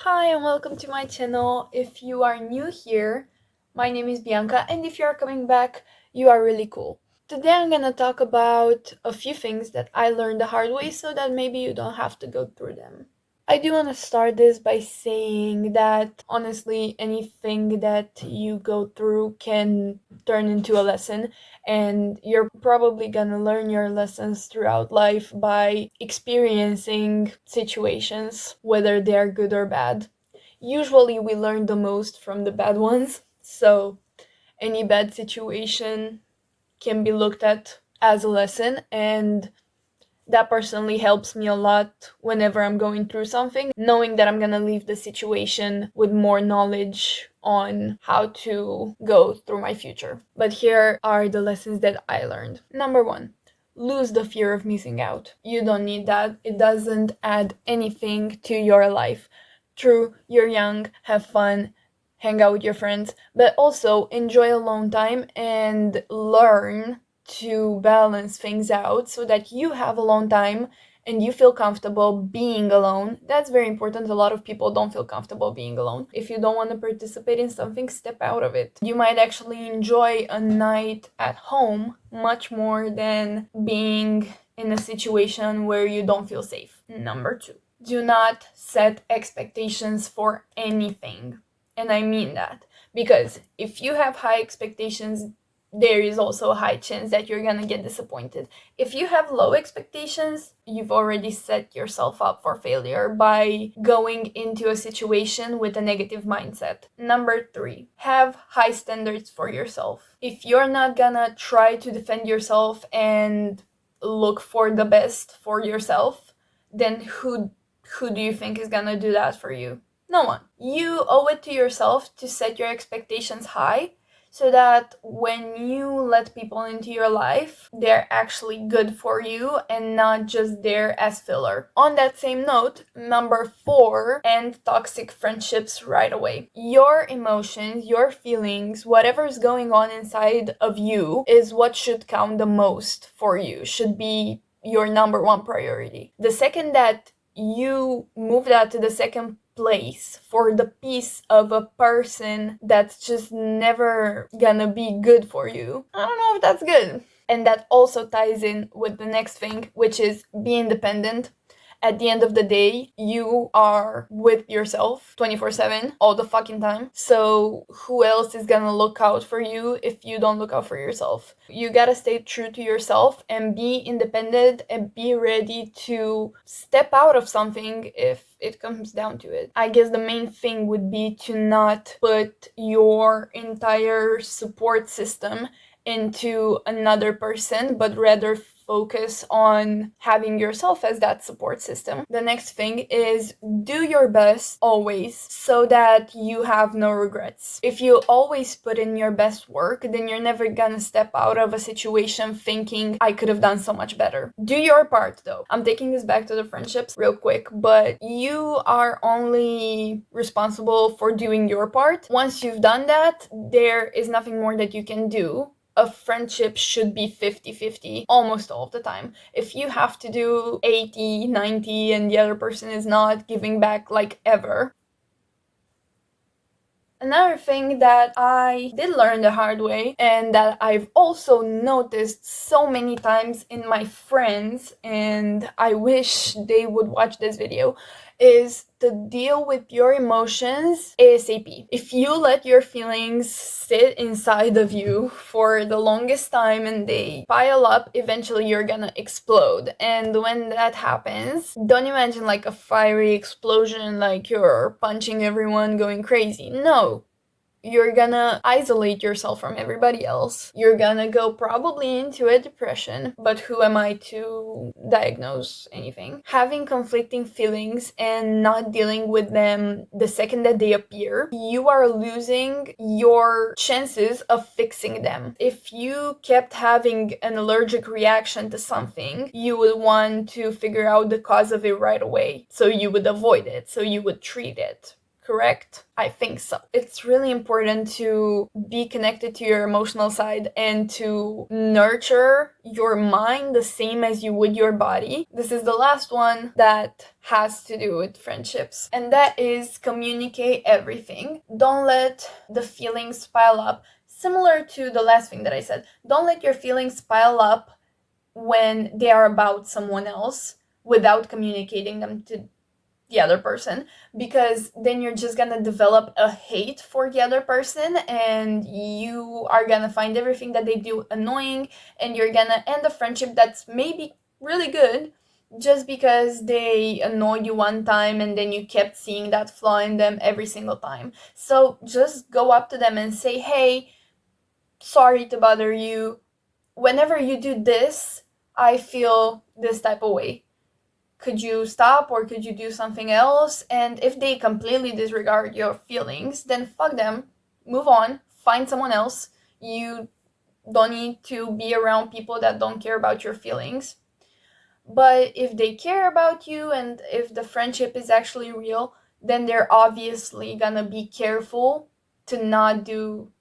Hi and welcome to my channel. If you are new here, my name is Bianca, and if you are coming back, you are really cool. Today I'm gonna talk about a few things that I learned the hard way so that maybe you don't have to go through them. I do want to start this by saying that honestly, anything that you go through can turn into a lesson, and you're probably gonna learn your lessons throughout life by experiencing situations, whether they are good or bad. Usually, we learn the most from the bad ones, so any bad situation can be looked at as a lesson, and that personally helps me a lot whenever I'm going through something, knowing that I'm gonna leave the situation with more knowledge on how to go through my future. But here are the lessons that I learned. Number one, lose the fear of missing out. You don't need that. It doesn't add anything to your life. True, you're young, have fun, hang out with your friends, but also enjoy alone time and learn to balance things out so that you have alone time and you feel comfortable being alone. That's very important. A lot of people don't feel comfortable being alone. If you don't want to participate in something, step out of it. You might actually enjoy a night at home much more than being in a situation where you don't feel safe. Number two, do not set expectations for anything. And I mean that because if you have high expectations, there is also a high chance that you're gonna get disappointed. If you have low expectations, you've already set yourself up for failure by going into a situation with a negative mindset. Number three, have high standards for yourself. If you're not gonna try to defend yourself and look for the best for yourself, then who do you think is gonna do that for you? No one. You owe it to yourself to set your expectations high so that when you let people into your life, they're actually good for you and not just there as filler. On that same note, number four, end toxic friendships right away. Your emotions, your feelings, whatever is going on inside of you is what should count the most for you, should be your number one priority. The second that you move that to the second place for the peace of a person that's just never gonna be good for you, I don't know if that's good. And that also ties in with the next thing, which is be independent. At the end of the day, you are with yourself 24/7 all the fucking time. So who else is gonna look out for you if you don't look out for yourself? You gotta stay true to yourself and be independent and be ready to step out of something if it comes down to it. I guess the main thing would be to not put your entire support system into another person, but rather focus on having yourself as that support system. The next thing is do your best always so that you have no regrets. If you always put in your best work, then you're never gonna step out of a situation thinking I could have done so much better. Do your part though. I'm taking this back to the friendships real quick, but you are only responsible for doing your part. Once you've done that, there is nothing more that you can do. A friendship should be 50-50 almost all of the time. If you have to do 80-90 and the other person is not giving back like ever. Another thing that I did learn the hard way and that I've also noticed so many times in my friends, and I wish they would watch this video, is to deal with your emotions ASAP. If you let your feelings sit inside of you for the longest time and they pile up, eventually you're gonna explode. And when that happens, don't imagine like a fiery explosion, like you're punching everyone, going crazy. No, you're gonna isolate yourself from everybody else. You're gonna go probably into a depression, but who am I to diagnose anything? Having conflicting feelings and not dealing with them the second that they appear, you are losing your chances of fixing them. If you kept having an allergic reaction to something, you would want to figure out the cause of it right away, so you would avoid it, so you would treat it correct? I think so. It's really important to be connected to your emotional side and to nurture your mind the same as you would your body. This is the last one that has to do with friendships, and that is communicate everything. Don't let the feelings pile up. Similar to the last thing that I said, don't let your feelings pile up when they are about someone else without communicating them to the other person, because then you're just gonna develop a hate for the other person and you are gonna find everything that they do annoying, and you're gonna end a friendship that's maybe really good just because they annoyed you one time and then you kept seeing that flaw in them every single time. So just go up to them and say, hey, sorry to bother you. Whenever you do this, I feel this type of way. Could you stop, or could you do something else? And if they completely disregard your feelings, then fuck them, move on, find someone else. You don't need to be around people that don't care about your feelings. But if they care about you and if the friendship is actually real, then they're obviously gonna be careful to not do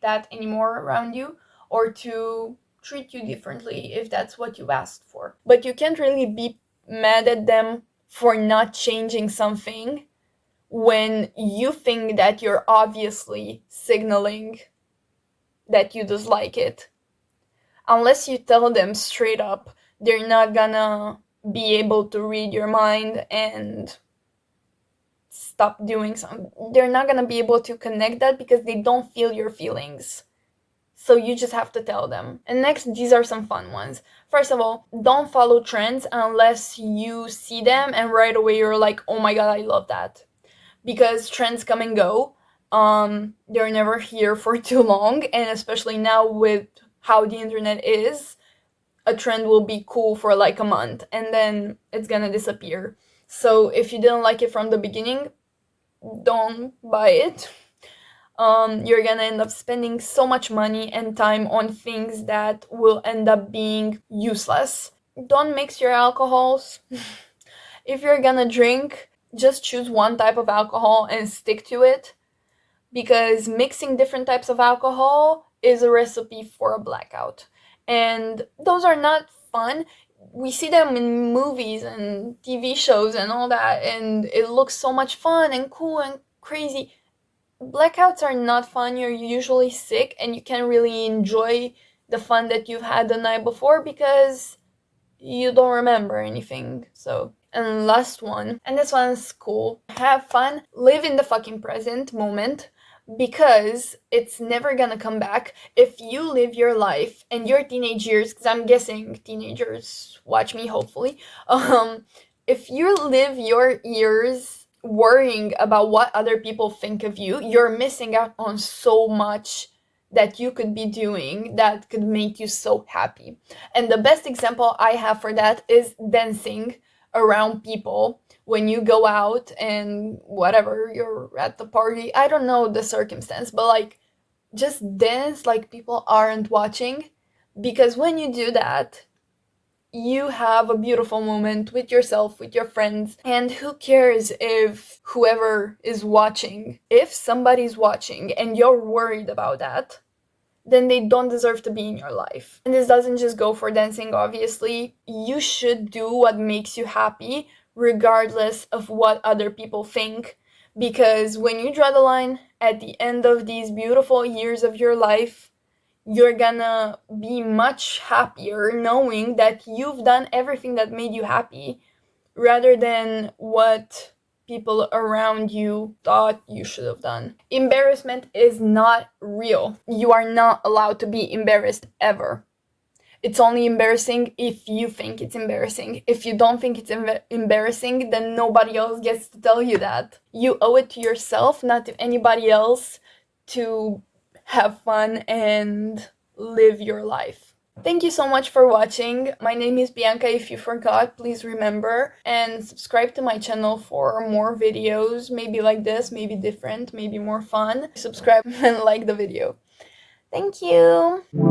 that anymore around you, or to treat you differently if that's what you asked for. But you can't really be mad at them for not changing something when you think that you're obviously signaling that you dislike it. Unless you tell them straight up, they're not gonna be able to read your mind and stop doing something. They're not gonna be able to connect that because they don't feel your feelings. So you just have to tell them. And next, these are some fun ones. First of all, don't follow trends unless you see them and right away you're like, oh my god, I love that. Because trends come and go. They're never here for too long, and especially now with how the internet is, a trend will be cool for like a month and then it's gonna disappear. So if you didn't like it from the beginning, don't buy it. You're gonna end up spending so much money and time on things that will end up being useless. Don't mix your alcohols. If you're gonna drink, just choose one type of alcohol and stick to it, because mixing different types of alcohol is a recipe for a blackout. And those are not fun. We see them in movies and TV shows and all that, and it looks so much fun and cool and crazy. Blackouts are not fun. You're usually sick and you can't really enjoy the fun that you've had the night before because you don't remember anything. So, and last one, and this one's cool. Have fun, live in the fucking present moment, because it's never gonna come back. If you live your life and your teenage years, because I'm guessing teenagers watch me, hopefully, if you live your years worrying about what other people think of you, you're missing out on so much that you could be doing that could make you so happy. And the best example I have for that is dancing around people when you go out and whatever, you're at the party. I don't know the circumstance, but like, just dance like people aren't watching, because when you do that, you have a beautiful moment with yourself, with your friends, and who cares if whoever is watching? If somebody's watching and you're worried about that, then they don't deserve to be in your life. And this doesn't just go for dancing, obviously. You should do what makes you happy, regardless of what other people think, because when you draw the line at the end of these beautiful years of your life, you're gonna be much happier knowing that you've done everything that made you happy, rather than what people around you thought you should have done. Embarrassment is not real. You are not allowed to be embarrassed ever. It's only embarrassing if you think it's embarrassing. If you don't think it's embarrassing, then nobody else gets to tell you that. You owe it to yourself, not to anybody else, to have fun and live your life. Thank you so much for watching. My name is Bianca, if you forgot, please remember, and subscribe to my channel for more videos, maybe like this, maybe different, maybe more fun. Subscribe and like the video. Thank you!